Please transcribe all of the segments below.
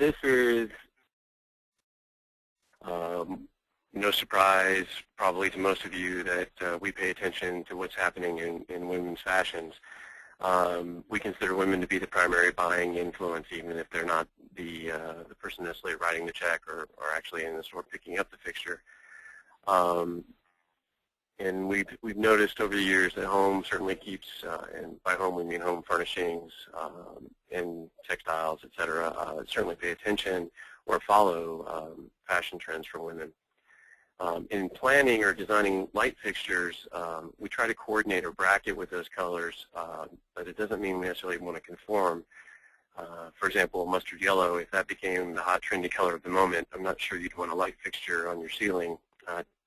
this is no surprise probably to most of you that we pay attention to what's happening in women's fashions. We consider women to be the primary buying influence, even if they're not the person necessarily writing the check or actually in the store picking up the fixture. And we've noticed over the years that home certainly keeps, and by home we mean home furnishings and textiles, et cetera, certainly pay attention or follow fashion trends for women. In planning or designing light fixtures, we try to coordinate or bracket with those colors, but it doesn't mean we necessarily want to conform. For example, mustard yellow, if that became the hot trendy color of the moment, I'm not sure you'd want a light fixture on your ceiling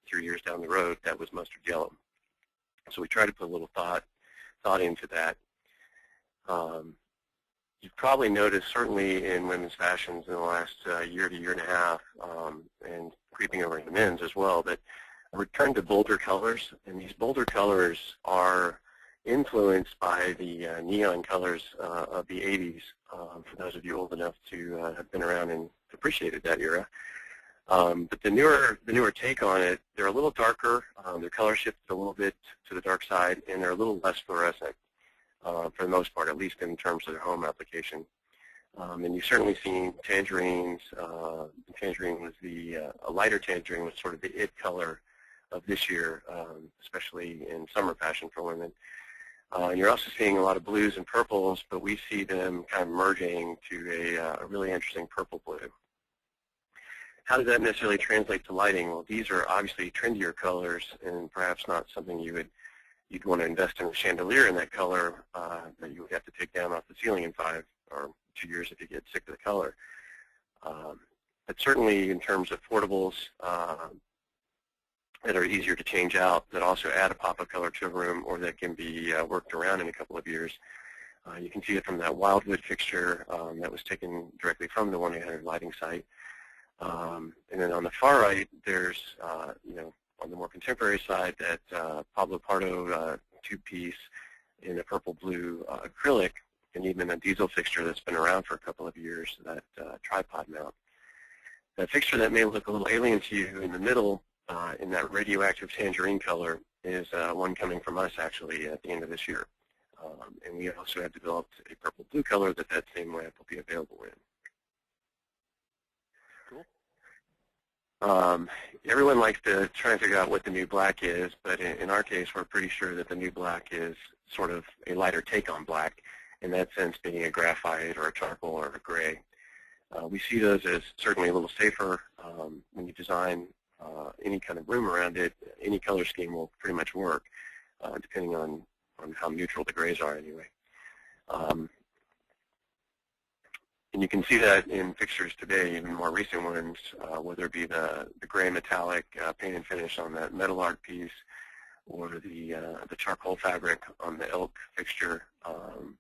3 years down the road that was mustard yellow. So we try to put a little thought into that. You've probably noticed, certainly in women's fashions in the last year to year and a half, and creeping over into men's as well, that a return to bolder colors, and these bolder colors are influenced by the neon colors of the 80s, for those of you old enough to have been around and appreciated that era. But the newer take on it, they're a little darker, their color shifts a little bit to the dark side, and they're a little less fluorescent, for the most part, at least in terms of their home application. And you've certainly seen tangerines. Tangerine was a lighter tangerine was sort of the it color of this year, especially in summer fashion for women. You're also seeing a lot of blues and purples, but we see them kind of merging to a really interesting purple blue. How does that necessarily translate to lighting? Well, these are obviously trendier colors, and perhaps not something you'd want to invest in a chandelier in that color that you would have to take down off the ceiling in 5 or 2 years if you get sick of the color. But certainly in terms of portables that are easier to change out, that also add a pop of color to a room, or that can be worked around in a couple of years. You can see it from that Wildwood fixture that was taken directly from the 1-800 lighting site. And then on the far right, there's, on the more contemporary side, that Pablo Pardo two-piece in a purple-blue acrylic, and even a diesel fixture that's been around for a couple of years, that tripod mount. That fixture that may look a little alien to you in the middle, in that radioactive tangerine color, is one coming from us, actually, at the end of this year. And we also have developed a purple-blue color that same lamp will be available in. Everyone likes to try and figure out what the new black is, but in our case, we're pretty sure that the new black is sort of a lighter take on black, in that sense being a graphite or a charcoal or a gray. We see those as certainly a little safer. When you design any kind of room around it, any color scheme will pretty much work, depending on how neutral the grays are anyway. And you can see that in fixtures today, even more recent ones, whether it be the gray metallic paint and finish on that metal art piece, or the charcoal fabric on the elk fixture.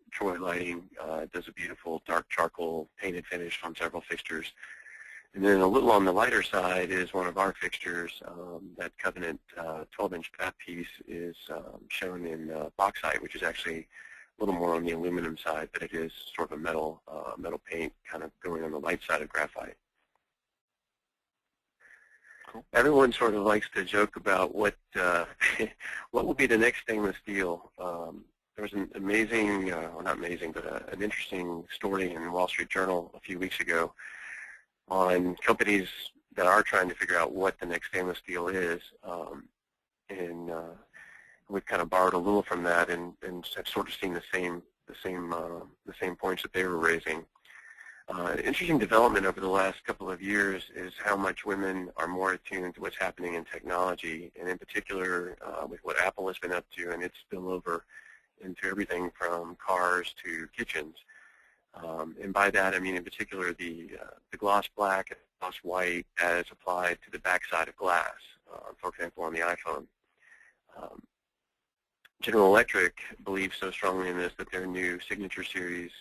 Troy Lighting does a beautiful dark charcoal painted finish on several fixtures. And then a little on the lighter side is one of our fixtures. That Covenant 12-inch bath piece is shown in bauxite, which is actually a little more on the aluminum side, but it is sort of a metal paint kind of going on the light side of graphite. Cool. Everyone sort of likes to joke about what will be the next stainless steel. There was an amazing, or not amazing, but an interesting story in the Wall Street Journal a few weeks ago on companies that are trying to figure out what the next stainless steel is. And we've kind of borrowed a little from that, and have sort of seen the same points that they were raising. An interesting development over the last couple of years is how much women are more attuned to what's happening in technology, and in particular with what Apple has been up to and its spillover into everything from cars to kitchens. And by that I mean in particular the gloss black and gloss white as applied to the backside of glass, for example on the iPhone. General Electric believes so strongly in this that their new Signature Series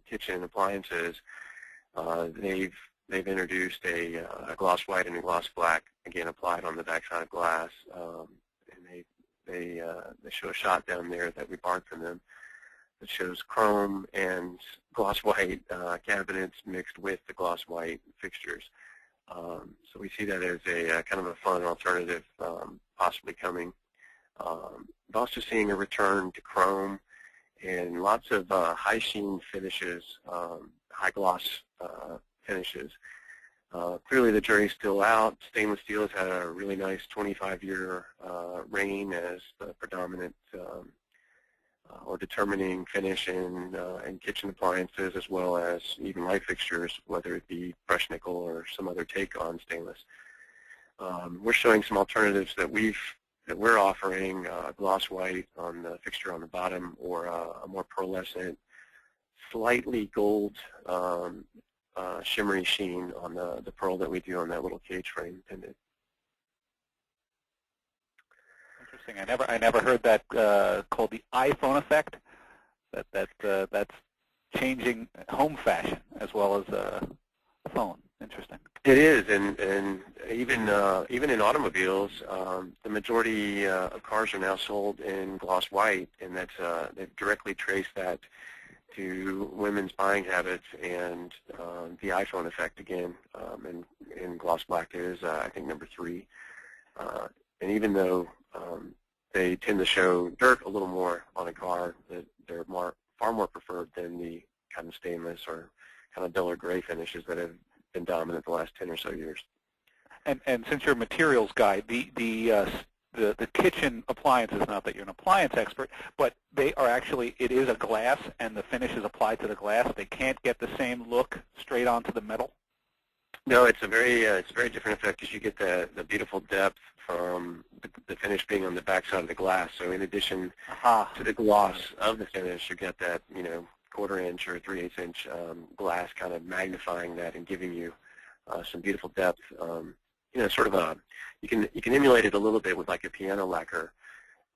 kitchen appliances, they've introduced a gloss white and a gloss black, again applied on the backside of glass, and they show a shot down there that we borrowed from them. that shows chrome and gloss white cabinets mixed with the gloss white fixtures. So we see that as a kind of a fun alternative possibly coming. We're also seeing a return to chrome and lots of high sheen finishes, high gloss finishes. Clearly the jury's still out. Stainless steel has had a really nice 25-year reign as the predominant or determining finish in kitchen appliances, as well as even light fixtures, whether it be brushed nickel or some other take on stainless. We're showing some alternatives that we're offering, gloss white on the fixture on the bottom, or a more pearlescent, slightly gold shimmery sheen on the pearl that we do on that little cage frame pendant. Interesting. I never heard that called the iPhone effect. That's changing home fashion as well as phone. Interesting. It is, and even in automobiles, the majority of cars are now sold in gloss white, and that's they've directly traced that to women's buying habits and the iPhone effect again. And gloss black is, I think, number 3. And even though they tend to show dirt a little more on a car, they're far more preferred than the kind of stainless or kind of duller gray finishes that have been dominant the last 10 or so years. And since you're a materials guy, the kitchen appliances, not that you're an appliance expert, but they are actually, it is a glass and the finish is applied to the glass. They can't get the same look straight onto the metal? No, it's a very different effect, because you get the beautiful depth from the finish being on the backside of the glass. So in addition to the gloss of the finish, you get that, 1/4 inch or 3/8 inch glass kind of magnifying that and giving you some beautiful depth. Sort of you can emulate it a little bit with like a piano lacquer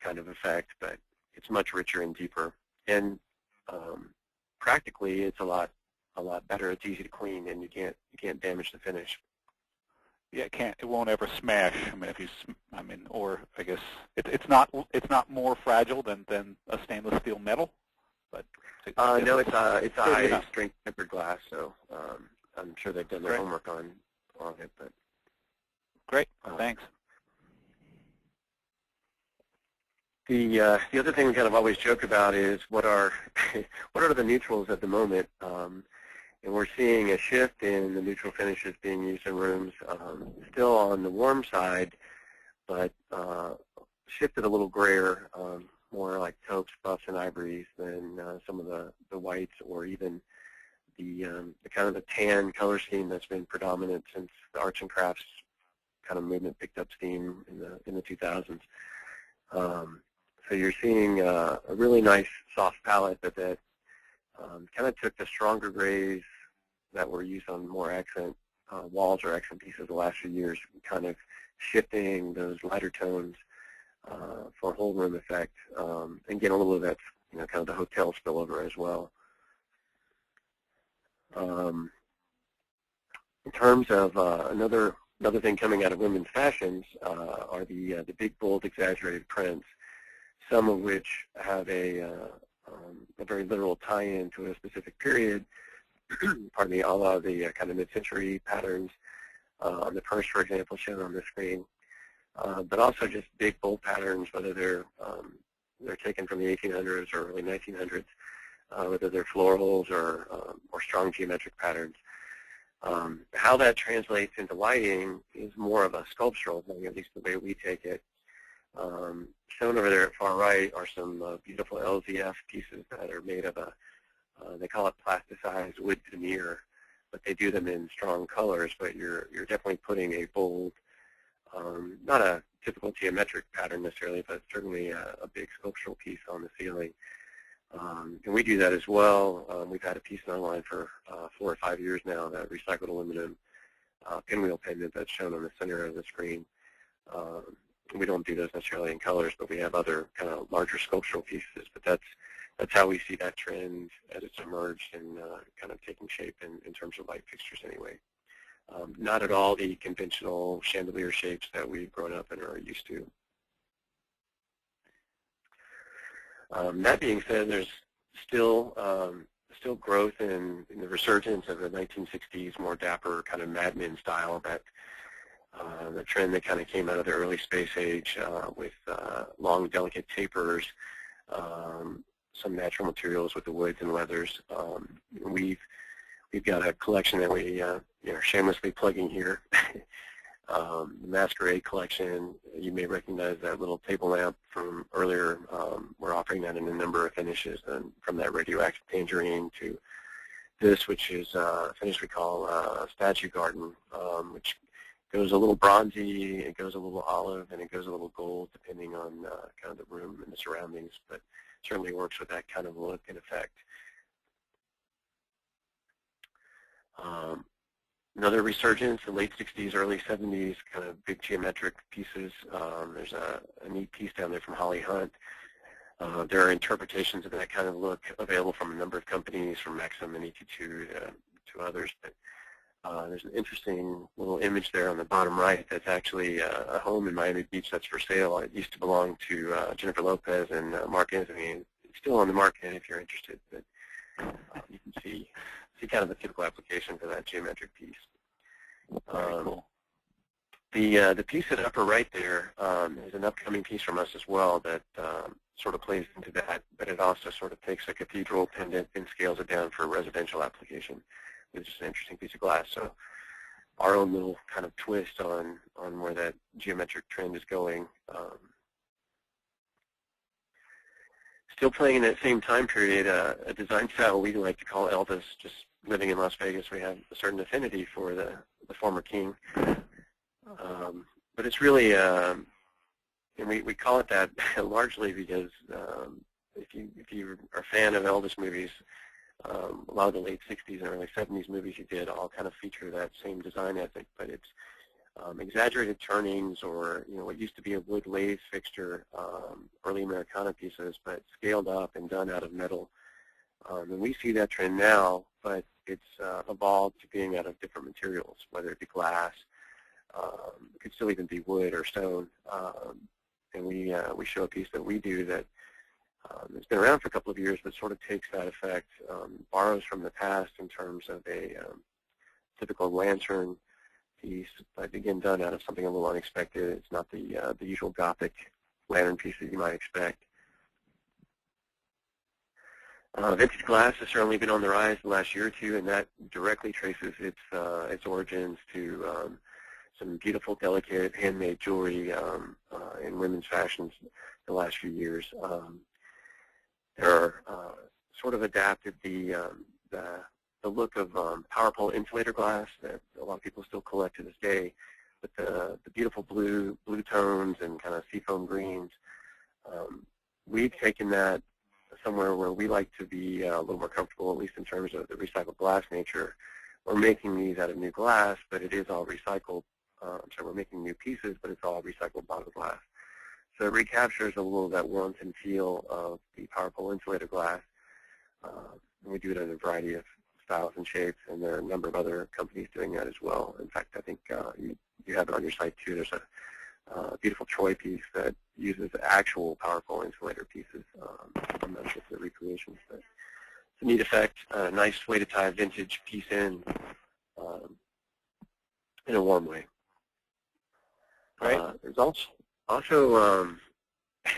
kind of effect, but it's much richer and deeper. And practically, it's a lot better. It's easy to clean, and you can't damage the finish. Yeah, it won't ever smash. Or I guess it's not more fragile than a stainless steel metal, but no, it's a high strength tempered glass. So I'm sure they've done their homework on it. But great, thanks. The other thing we kind of always joke about is what are the neutrals at the moment. And we're seeing a shift in the neutral finishes being used in rooms, still on the warm side, but shifted a little grayer, more like taupes, buffs, and ivories than some of the whites, or even the kind of the tan color scheme that's been predominant since the arts and crafts kind of movement picked up steam in the 2000s. So you're seeing a really nice soft palette that kind of took the stronger grays that were used on more accent walls or accent pieces the last few years, kind of shifting those lighter tones for a whole room effect, and get a little of that, kind of the hotel spillover as well. In terms of another thing coming out of women's fashions are the big, bold, exaggerated prints, some of which have a very literal tie-in to a specific period, pardon me, a la the kind of mid-century patterns on the purse, for example, shown on the screen, but also just big, bold patterns, whether they're taken from the 1800s or early 1900s, whether they're florals or strong geometric patterns. How that translates into lighting is more of a sculptural thing, at least the way we take it. Shown over there at far right are some beautiful LZF pieces that are made of they call it plasticized wood veneer, but they do them in strong colors. But you're definitely putting a bold, not a typical geometric pattern necessarily, but certainly a big sculptural piece on the ceiling. And we do that as well. We've had a piece online for 4 or 5 years now, that recycled aluminum pinwheel pendant that's shown on the center of the screen. We don't do those necessarily in colors, but we have other kind of larger sculptural pieces. But that's how we see that trend as it's emerged and kind of taking shape in terms of light fixtures anyway. Not at all the conventional chandelier shapes that we've grown up and are used to. That being said, there's still growth in the resurgence of the 1960s, more dapper kind of Mad Men style, that the trend that kind of came out of the early space age with long, delicate tapers, some natural materials with the woods and leathers. We've got a collection that we are shamelessly plugging here. The Masquerade collection, you may recognize that little table lamp from earlier. We're offering that in a number of finishes, and from that radioactive tangerine to this, which is a finish we call Statue Garden, which goes a little bronzy, it goes a little olive, and it goes a little gold, depending on kind of the room and the surroundings, but certainly works with that kind of look and effect. Another resurgence, the late 60s, early 70s, kind of big geometric pieces. There's a neat piece down there from Holly Hunt. There are interpretations of that kind of look available from a number of companies, from Macrame and ET2 to others. But there's an interesting little image there on the bottom right that's actually a home in Miami Beach that's for sale. It used to belong to Jennifer Lopez and Mark Anthony. It's still on the market if you're interested, but you can see kind of a typical application for that geometric piece. Very cool. The piece at upper right there is an upcoming piece from us as well that sort of plays into that, but it also sort of takes a cathedral pendant and scales it down for a residential application. It's just an interesting piece of glass. So our own little kind of twist on where that geometric trend is going. Still playing in that same time period, a design style we like to call Elvis. Just living in Las Vegas, we have a certain affinity for the former king. But it's really, and we call it that largely because if you are a fan of Elvis movies, a lot of the late 60s and early 70s movies he did all kind of feature that same design ethic, but it's exaggerated turnings, or what used to be a wood lathe fixture, early Americana pieces, but scaled up and done out of metal. And we see that trend now, but it's evolved to being out of different materials, whether it be glass, it could still even be wood or stone. And we show a piece that we do that it's been around for a couple of years, but sort of takes that effect, borrows from the past in terms of a typical lantern piece, but again done out of something a little unexpected. It's not the usual Gothic lantern piece that you might expect. Vintage glass has certainly been on the rise the last year or two, and that directly traces its origins to some beautiful, delicate, handmade jewelry in women's fashions the last few years. They're sort of adapted the look of power pole insulator glass that a lot of people still collect to this day, with the beautiful blue tones and kind of seafoam greens. We've taken that somewhere where we like to be a little more comfortable, at least in terms of the recycled glass nature. We're making these out of new glass, but it is all recycled. So we're making new pieces, but it's all recycled bottle glass. So it recaptures a little of that warmth and feel of the power pole insulator glass. And we do it in a variety of styles and shapes, and there are a number of other companies doing that as well. In fact, I think you have it on your site too. There's a beautiful Troy piece that uses actual power pole insulator pieces. I'm not sure if they're recreations, but it's a neat effect. A nice way to tie a vintage piece in a warm way. Right. There's also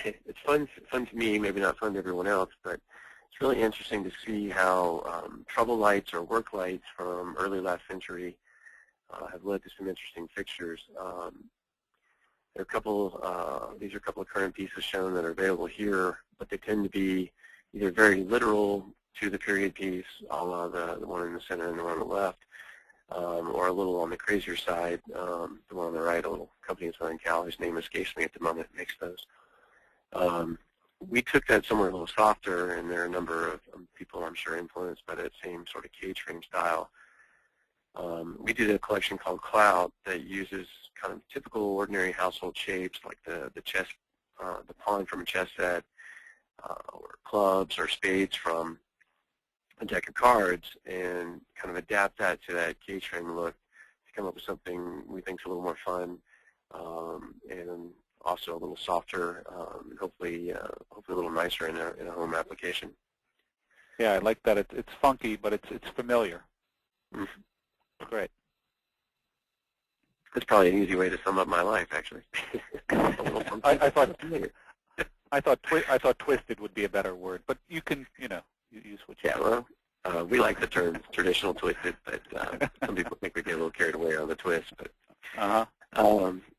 it's fun to me, maybe not fun to everyone else, but it's really interesting to see how trouble lights or work lights from early last century have led to some interesting fixtures. There are a couple, these are a couple of current pieces shown that are available here, but they tend to be either very literal to the period piece, a la the one in the center and the one on the left, or a little on the crazier side, the one on the right, a little company in Southern Cal whose name escapes me at the moment, makes those. We took that somewhere a little softer, and there are a number of people I'm sure influenced by that same sort of cage frame style. We did a collection called Cloud that uses kind of typical ordinary household shapes like the chess, the pawn from a chess set, or clubs or spades from a deck of cards, and kind of adapt that to that cage frame look to come up with something we think is a little more fun, and also a little softer, and hopefully a little nicer in a home application. Yeah, I like that. It's funky, but it's familiar. Mm-hmm. Great. That's probably an easy way to sum up my life, actually. I thought twisted would be a better word, but you can, use what you. Yeah, well, we like the term traditional twisted, but some people think we get a little carried away on the twist. But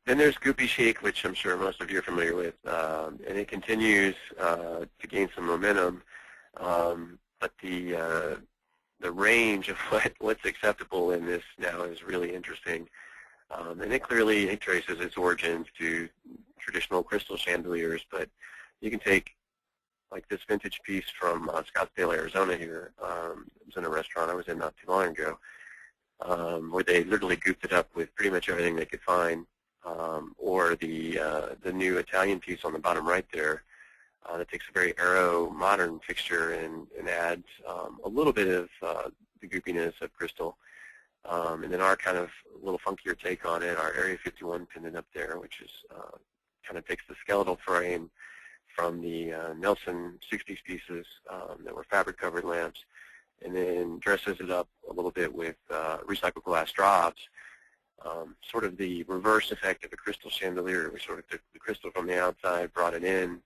then there's Goopy Chic, which I'm sure most of you are familiar with, and it continues to gain some momentum. But the range of what's acceptable in this now is really interesting. And it clearly traces its origins to traditional crystal chandeliers, but you can take like this vintage piece from Scottsdale, Arizona here. It was in a restaurant I was in not too long ago, where they literally gooped it up with pretty much everything they could find, or the new Italian piece on the bottom right there that takes a very aero modern fixture and adds a little bit of the goopiness of crystal. And then our kind of little funkier take on it, our Area 51 pendant up there, which is kind of takes the skeletal frame from the Nelson 60s pieces that were fabric-covered lamps, and then dresses it up a little bit with recycled glass drops, sort of the reverse effect of a crystal chandelier. We sort of took the crystal from the outside, brought it in,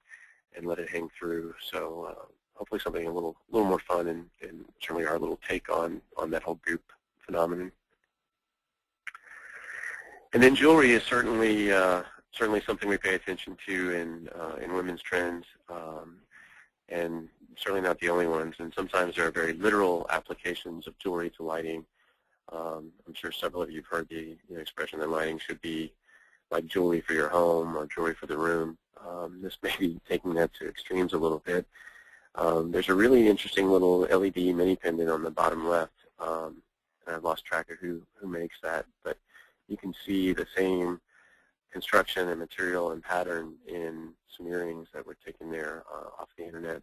and let it hang through. So hopefully something a little more fun, and certainly our little take on that whole goop phenomenon. And then jewelry is certainly something we pay attention to in women's trends, and certainly not the only ones. And sometimes there are very literal applications of jewelry to lighting. I'm sure several of you have heard the expression that lighting should be like jewelry for your home or jewelry for the room. This may be taking that to extremes a little bit. There's a really interesting little LED mini pendant on the bottom left. And I've lost track of who makes that, but you can see the same construction and material and pattern in some earrings that were taken there off the internet.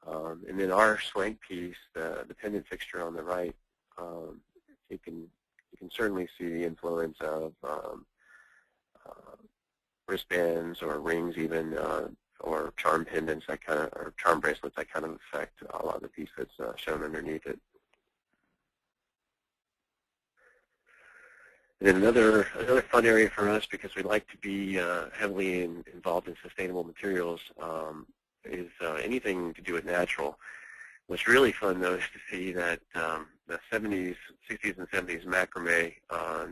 And then our swank piece, the pendant fixture on the right, you can certainly see the influence of wristbands or rings even, or charm pendants that kind of, or charm bracelets that kind of affect a lot of the piece that's shown underneath it. And then another fun area for us, because we like to be heavily involved in sustainable materials, is anything to do with natural. What's really fun, though, is to see that the 60s and 70s macrame,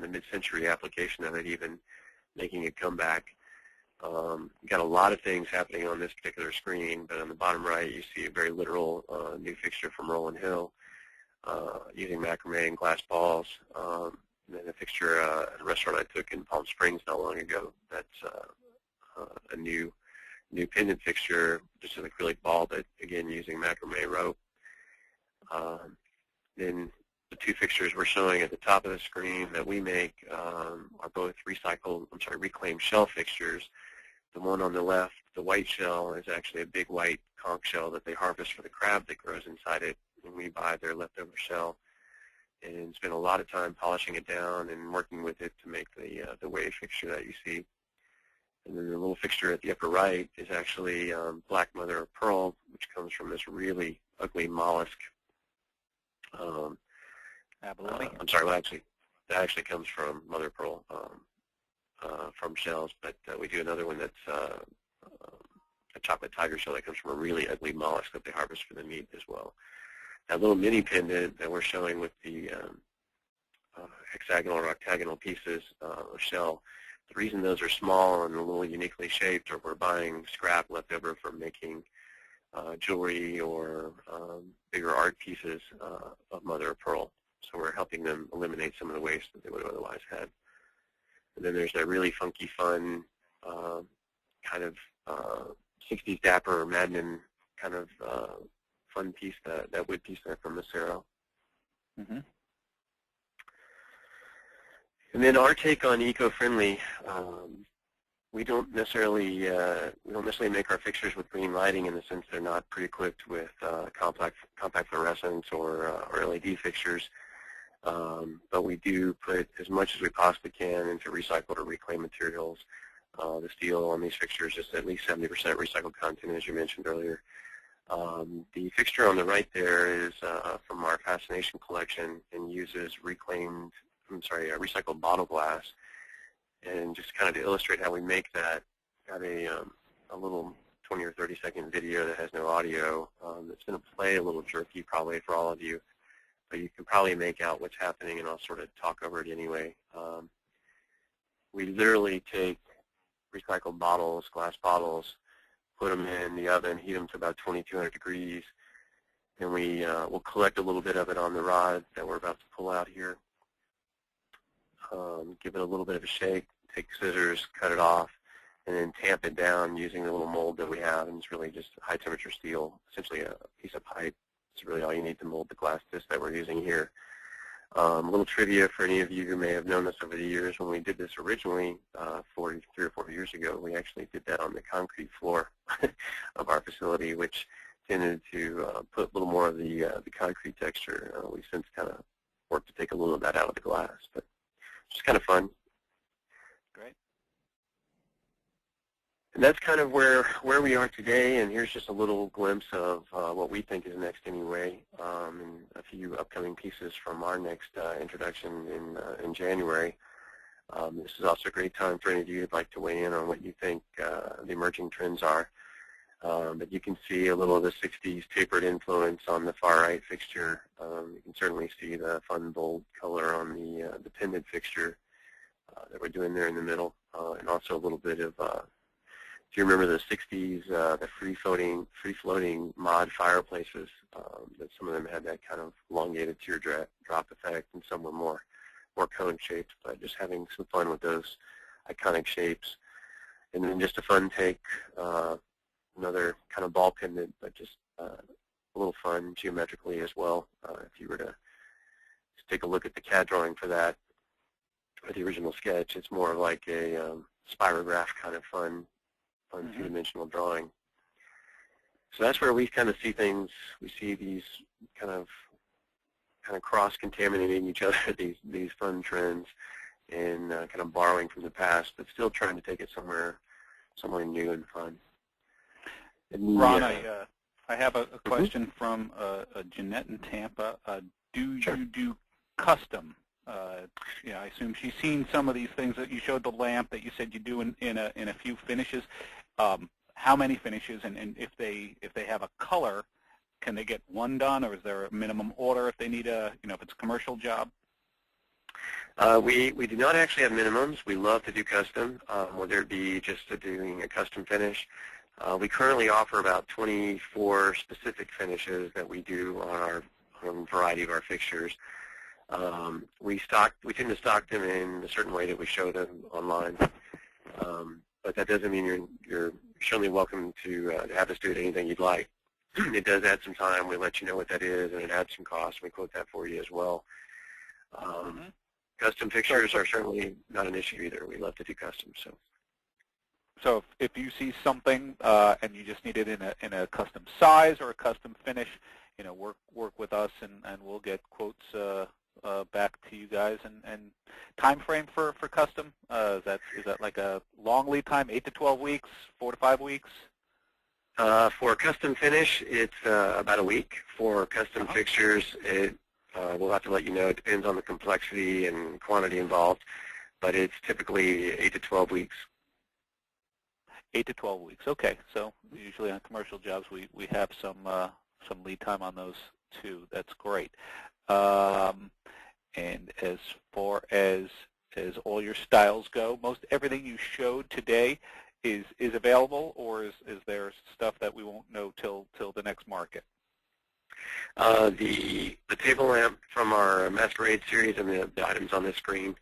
the mid-century application of it even making a comeback. Got a lot of things happening on this particular screen, but on the bottom right you see a very literal new fixture from Rolling Hill using macrame and glass balls. And then a fixture at a restaurant I took in Palm Springs not long ago. That's a new pendant fixture, just an acrylic ball, but again using macrame rope. Then the two fixtures we're showing at the top of the screen that we make are both reclaimed shell fixtures. The one on the left, the white shell, is actually a big white conch shell that they harvest for the crab that grows inside it, and we buy their leftover shell and spend a lot of time polishing it down and working with it to make the wave fixture that you see. And then the little fixture at the upper right is actually black mother of pearl, which comes from this really ugly mollusk. Abalone? I'm sorry, well, that actually comes from mother of pearl from shells, but we do another one that's a chocolate tiger shell that comes from a really ugly mollusk that they harvest for the meat as well. That little mini pendant that we're showing with the hexagonal or octagonal pieces of shell, the reason those are small and a little uniquely shaped, or we're buying scrap left over from making jewelry or bigger art pieces of mother of pearl. So we're helping them eliminate some of the waste that they would have otherwise had. And then there's that really funky, fun kind of 60s Dapper or Madman kind of fun piece, that wood piece there from Macero. Mm-hmm. And then our take on eco-friendly, we don't necessarily make our fixtures with green lighting in the sense they're not pre-equipped with compact fluorescents or LED fixtures. But we do put as much as we possibly can into recycled or reclaimed materials. The steel on these fixtures is at least 70% recycled content, as you mentioned earlier. The fixture on the right there is from our Fascination collection and uses recycled bottle glass. And just kind of to illustrate how we make that, got a little 20 or 30-second video that has no audio. It's going to play a little jerky probably for all of you, but you can probably make out what's happening, and I'll sort of talk over it anyway. We literally take recycled bottles, glass bottles, put them in the oven, heat them to about 2,200 degrees, and we'll collect a little bit of it on the rod that we're about to pull out here. Give it a little bit of a shake, take scissors, cut it off, and then tamp it down using the little mold that we have, and it's really just high temperature steel, essentially a piece of pipe. It's really all you need to mold the glass disc that we're using here. A little trivia for any of you who may have known us over the years, when we did this originally 3 or 4 years ago, we actually did that on the concrete floor of our facility, which tended to put a little more of the concrete texture. We've since kind of worked to take a little of that out of the glass, but it's kind of fun. Great. And that's kind of where we are today, and here's just a little glimpse of what we think is next anyway, and a few upcoming pieces from our next introduction in January. This is also a great time for any of you who'd like to weigh in on what you think the emerging trends are. But you can see a little of the 60s tapered influence on the far right fixture. You can certainly see the fun, bold color on the pendant fixture that we're doing there in the middle, and also a little bit of if you remember the 60s, the free-floating mod fireplaces, that some of them had that kind of elongated teardrop effect, and some were more cone-shaped, but just having some fun with those iconic shapes. And then just a fun take, another kind of ball pendant, but just a little fun geometrically as well. If you were to just take a look at the CAD drawing for that, or the original sketch, it's more like a spirograph kind of fun two-dimensional drawing. So that's where we kind of see things. We see these kind of cross-contaminating each other, these fun trends, and kind of borrowing from the past, but still trying to take it somewhere new and fun. And Ron, I have a question from Jeanette in Tampa. Do you do custom? I assume she's seen some of these things that you showed, the lamp that you said you do in a few finishes. How many finishes, and if they have a color, can they get one done, or is there a minimum order if they need if it's a commercial job? We do not actually have minimums. We love to do custom, whether it be just doing a custom finish. We currently offer about 24 specific finishes that we do on a variety of our fixtures. We tend to stock them in a certain way that we show them online, but that doesn't mean you're certainly welcome to have us do anything you'd like. It does add some time. We let you know what that is, and it adds some cost. We quote that for you as well. Custom fixtures are certainly not an issue either. We love to do custom. So if you see something and you just need it in a custom size or a custom finish, work with us, and we'll get quotes back to you guys. And time frame for custom, is that like a long lead time, 8 to 12 weeks, 4 to 5 weeks? For custom finish, it's about a week. For custom fixtures, we'll have to let you know. It depends on the complexity and quantity involved, but it's typically 8 to 12 weeks. 8 to 12 weeks. Okay, so usually on commercial jobs we have some lead time on those too. That's great. And as far as all your styles go, most everything you showed today is available, or is there stuff that we won't know till the next market? The table lamp from our Masquerade series and the items on this screen,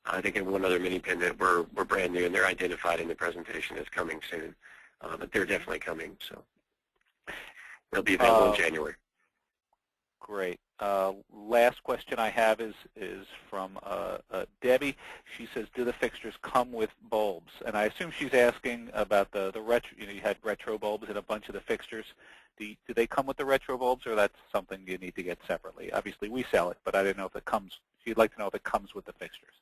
I think, and one other mini pendant, we're brand new, and they're identified in the presentation as coming soon. But they're definitely coming, so they'll be available in January. Great. Last question I have is from Debbie. She says, do the fixtures come with bulbs? And I assume she's asking about the retro. You had retro bulbs in a bunch of the fixtures. Do they come with the retro bulbs, or that's something you need to get separately? Obviously, we sell it, but I didn't know if it comes. She'd like to know if it comes with the fixtures.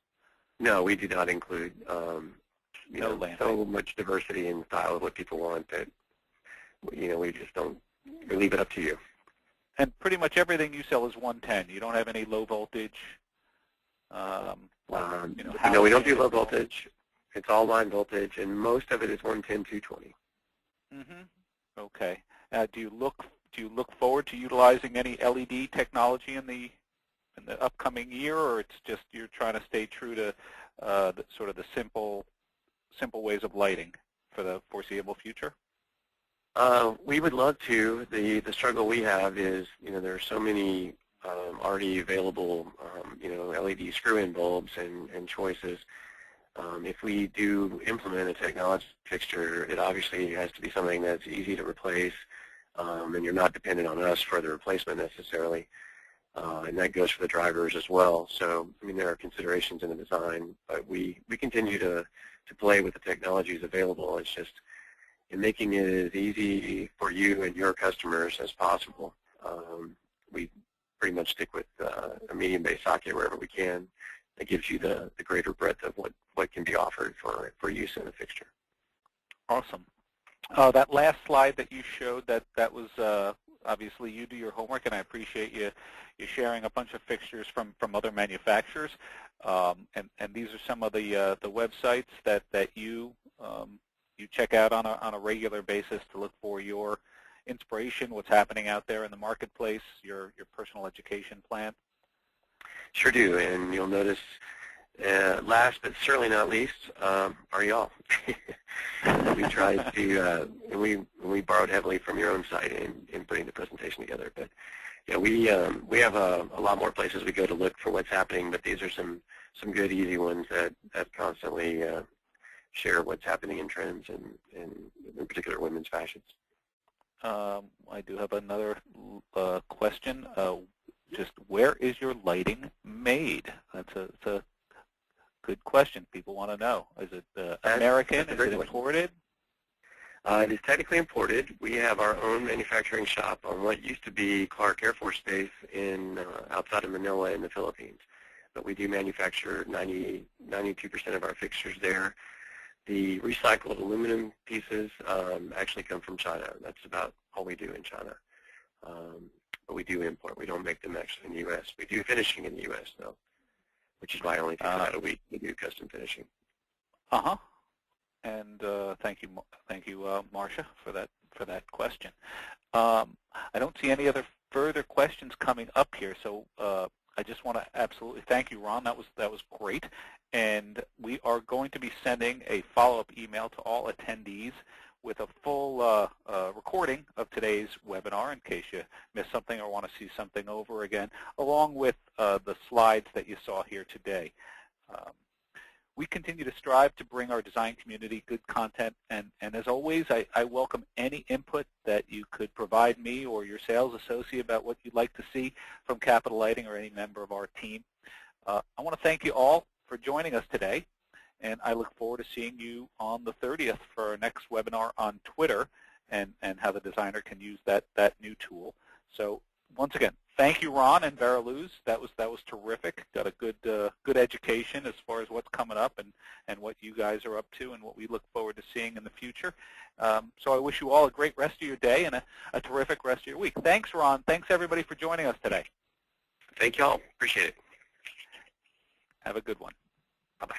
No, we do not include. No lamp. So much diversity in style of what people want that we just don't we leave it up to you. And pretty much everything you sell is 110. You don't have any low voltage. No, we don't do low voltage. It's all line voltage, and most of it is 110, 220. Mm-hmm. Okay. Do you look forward to utilizing any LED technology in the upcoming year, or it's just you're trying to stay true to sort of the simple ways of lighting for the foreseeable future? We would love to. The struggle we have is, there are so many already available, LED screw-in bulbs and choices. If we do implement a technology fixture, it obviously has to be something that's easy to replace, and you're not dependent on us for the replacement necessarily. And that goes for the drivers as well. So, there are considerations in the design, but we continue to play with the technologies available. It's just in making it as easy for you and your customers as possible. We pretty much stick with a medium-based socket wherever we can. That gives you the greater breadth of what can be offered for use in a fixture. Awesome. That last slide that you showed, that was obviously you do your homework, and I appreciate you sharing a bunch of fixtures from other manufacturers. And these are some of the websites that you check out on a regular basis to look for your inspiration, what's happening out there in the marketplace, your personal education plan. Sure do, and you'll notice, last but certainly not least, are y'all. We tried to, we borrowed heavily from your own site in putting the presentation together. But we have a lot more places we go to look for what's happening, but these are some good, easy ones that constantly share what's happening in trends and in particular women's fashions. I do have another question. Just where is your lighting made? That's a good question. People want to know. Is it American? Is it imported? It is technically imported. We have our own manufacturing shop on what used to be Clark Air Force Base outside of Manila in the Philippines. But we do manufacture 92% of our fixtures there. The recycled aluminum pieces actually come from China. That's about all we do in China. But we do import. We don't make them actually in the U.S. We do finishing in the U.S. though, which is why only takes about a week we do custom finishing. And thank you, Marcia, for that question. I don't see any other further questions coming up here, so I just want to absolutely thank you, Ron. That was great, and we are going to be sending a follow-up email to all attendees with a full recording of today's webinar in case you missed something or want to see something over again, along with the slides that you saw here today. We continue to strive to bring our design community good content, and as always, I welcome any input that you could provide me or your sales associate about what you'd like to see from Capital Lighting or any member of our team. I want to thank you all for joining us today, and I look forward to seeing you on the 30th for our next webinar on Twitter and how the designer can use that new tool. So once again, thank you, Ron and Varaluz. That was terrific. Got a good education as far as what's coming up and what you guys are up to and what we look forward to seeing in the future. So I wish you all a great rest of your day and a terrific rest of your week. Thanks, Ron. Thanks, everybody, for joining us today. Thank you all. Appreciate it. Have a good one. Bye-bye.